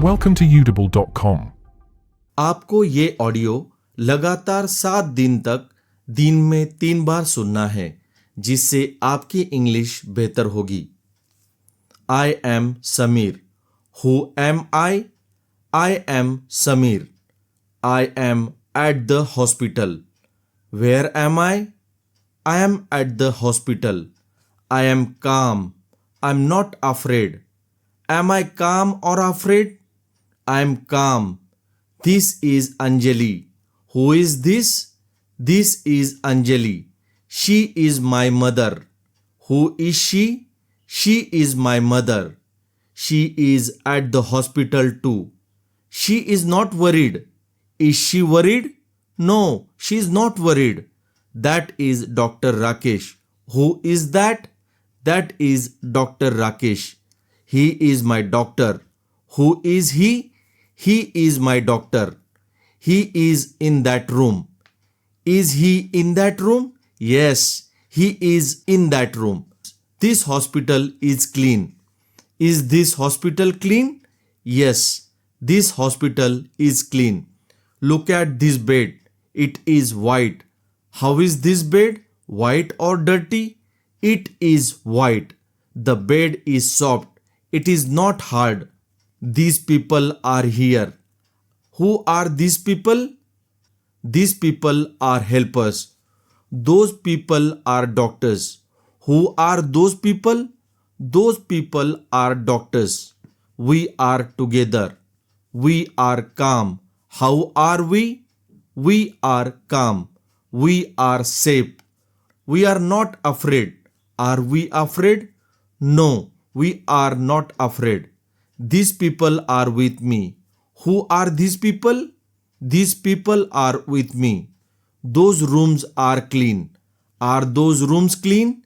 Welcome to Udable.com. आपको ये audio लगातार 7 दिन तक दिन में 3 बार सुनना है, जिससे आपकी इंग्लिश बेहतर होगी। I am Samir. Who am I? I am Samir. I am at the hospital. Where am I? I am at the hospital. I am calm. I'm not afraid. Am I calm or afraid? I am calm. This is Anjali. Who is this? This is Anjali. She is my mother. Who is she? She is my mother. She is at the hospital too. She is not worried. Is she worried? No, she is not worried. That is Dr. Rakesh. Who is that? That is Dr. Rakesh. He is my doctor. Who is he? He is my doctor. He is in that room. Is he in that room? Yes, he is in that room. This hospital is clean. Is this hospital clean? Yes, this hospital is clean. Look at this bed. It is white. How is this bed? White or dirty? It is white. The bed is soft. It is not hard. These people are here. Who are these people? These people are helpers. Those people are doctors. Who are those people? Those people are doctors. We are together. We are calm. How are we? We are calm. We are safe. We are not afraid. Are we afraid? No, we are not afraid. These people are with me. Who are these people? These people are with me. Those rooms are clean. Are those rooms clean?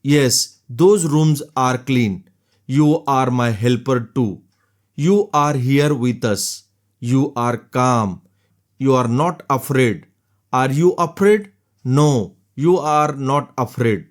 Yes, those rooms are clean. You are my helper too. You are here with us. You are calm. You are not afraid. Are you afraid? No, you are not afraid.